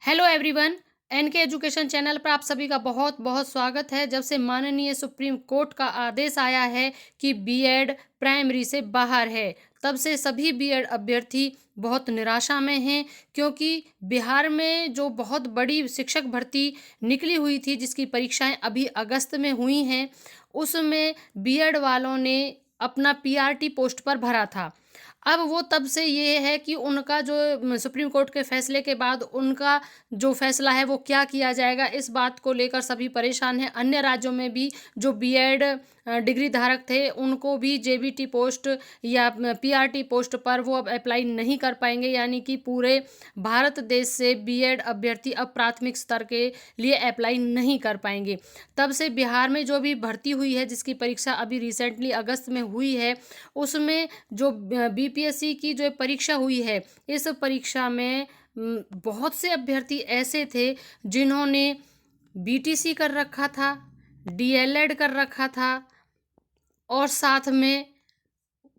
Hello everyone. NK education channel पर आप सभी का बहुत बहुत स्वागत है। जब से माननीय सुप्रीम कोर्ट का आदेश आया है कि बीएड प्राइमरी से बाहर है, तब से सभी बीएड अभ्यर्थी बहुत निराशा में हैं, क्योंकि बिहार में जो बहुत बड़ी शिक्षक भर्ती निकली हुई थी, जिसकी परीक्षाएं अभी अगस्त में हुई हैं, उसमें बीएड वालों ने अपना पीआरटी पोस्ट पर भरा था। अब वो तब से ये है कि उनका जो सुप्रीम कोर्ट के फैसले के बाद उनका जो फैसला है वो क्या किया जाएगा, इस बात को लेकर सभी परेशान हैं। अन्य राज्यों में भी जो बीएड डिग्री धारक थे, उनको भी जेबीटी पोस्ट या पीआरटी पोस्ट पर वो अब अप्लाई नहीं कर पाएंगे, यानी कि पूरे भारत देश से बीएड अभ्यर्थी अब प्राथमिक स्तर के लिए अप्लाई नहीं कर पाएंगे। तब से बिहार में जो भी भर्ती हुई है, जिसकी परीक्षा अभी रिसेंटली अगस्त में हुई है, उसमें जो बीपीएससी की जो परीक्षा हुई है, इस परीक्षा में बहुत से अभ्यर्थी ऐसे थे जिन्होंने बीटीसी कर रखा था, डीएलएड कर रखा था और साथ में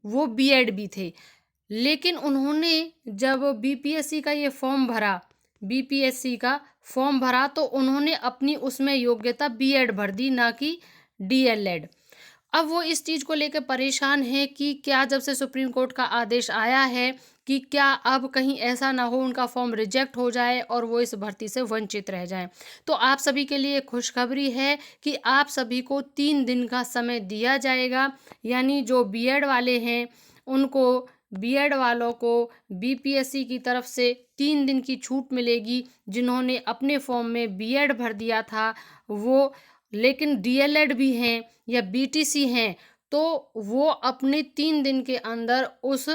वो बीएड भी थे। लेकिन उन्होंने जब बीपीएससी का ये फॉर्म भरा, बीपीएससी का फॉर्म भरा, तो उन्होंने अपनी उसमें योग्यता बीएड भर दी, ना कि डीएलएड। अब वो इस चीज़ को लेकर परेशान है कि क्या जब से सुप्रीम कोर्ट का आदेश आया है कि क्या अब कहीं ऐसा ना हो उनका फॉर्म रिजेक्ट हो जाए और वो इस भर्ती से वंचित रह जाएं। तो आप सभी के लिए खुशखबरी है कि आप सभी को 3 दिन का समय दिया जाएगा, यानी जो बीएड वाले हैं उनको, बीएड वालों को बीपीएससी की तरफ से 3 दिन की छूट मिलेगी। जिन्होंने अपने फॉर्म में बीएड भर दिया था वो, लेकिन डीएलएड भी हैं या बीटीसी हैं, तो वो अपने 3 दिन के अंदर उस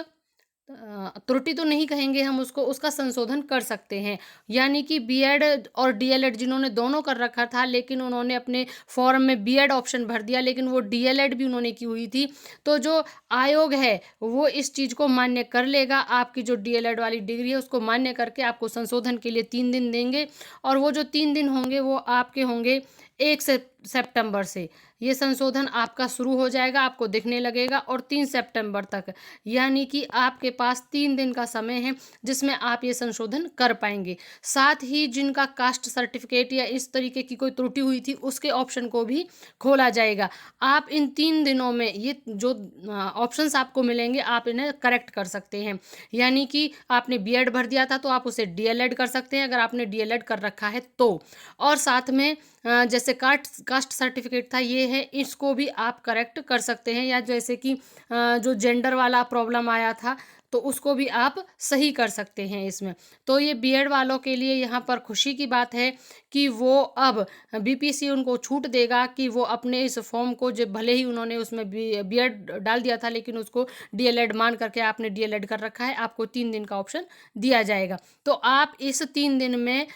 त्रुटि तो नहीं कहेंगे हम उसको, उसका संशोधन कर सकते हैं। यानी कि बीएड और डीएलएड जिन्होंने दोनों कर रखा था, लेकिन उन्होंने अपने फॉर्म में बीएड ऑप्शन भर दिया, लेकिन वो डीएलएड भी उन्होंने की हुई थी, तो जो आयोग है वो इस चीज़ को मान्य कर लेगा। आपकी जो डीएलएड वाली डिग्री है उसको मान्य करके आपको संशोधन के लिए 3 दिन देंगे, और वो जो 3 दिन होंगे वो आपके होंगे 1 सितंबर से। ये संशोधन आपका शुरू हो जाएगा, आपको दिखने लगेगा, और 3 सितंबर तक, यानी कि आपके पास 3 दिन का समय है जिसमें आप ये संशोधन कर पाएंगे। साथ ही जिनका कास्ट सर्टिफिकेट या इस तरीके की कोई त्रुटि हुई थी, उसके ऑप्शन को भी खोला जाएगा। आप इन 3 दिनों में ये जो ऑप्शंस आपको मिलेंगे, आप इन्हें करेक्ट कर सकते हैं। यानी कि आपने बीएड भर दिया था तो आप उसे डीएलएड कर सकते हैं, अगर आपने डीएलएड कर रखा है तो। और साथ में जैसे कास्ट सर्टिफिकेट था, ये है, इसको भी आप करेक्ट कर सकते हैं। या जैसे कि जो जेंडर वाला प्रॉब्लम आया था, तो उसको भी आप सही कर सकते हैं इसमें। तो ये बीएड वालों के लिए यहाँ पर खुशी की बात है कि वो अब बीपीसी उनको छूट देगा कि वो अपने इस फॉर्म को, जो भले ही उन्होंने उसमें बीएड डाल दिया था लेकिन उसको डीएलएड मान करके आपने डीएलएड कर रखा है, आपको 3 दिन का ऑप्शन दिया जाएगा। तो आप इस 3 दिन में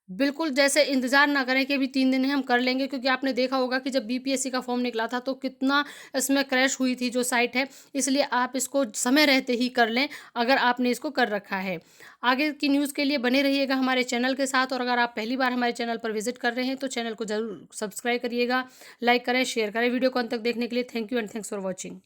बिल्कुल जैसे इंतज़ार ना करें कि अभी 3 दिन है हम कर लेंगे, क्योंकि आपने देखा होगा कि जब बीपीएससी का फॉर्म निकला था तो कितना इसमें क्रैश हुई थी जो साइट है। इसलिए आप इसको समय रहते ही कर लें, अगर आपने इसको कर रखा है। आगे की न्यूज़ के लिए बने रहिएगा हमारे चैनल के साथ, और अगर आप पहली बार हमारे चैनल पर विजिट कर रहे हैं तो चैनल को ज़रूर सब्सक्राइब करिएगा, लाइक करें, शेयर करें। वीडियो को अंत तक देखने के लिए thank you and thanks for watching.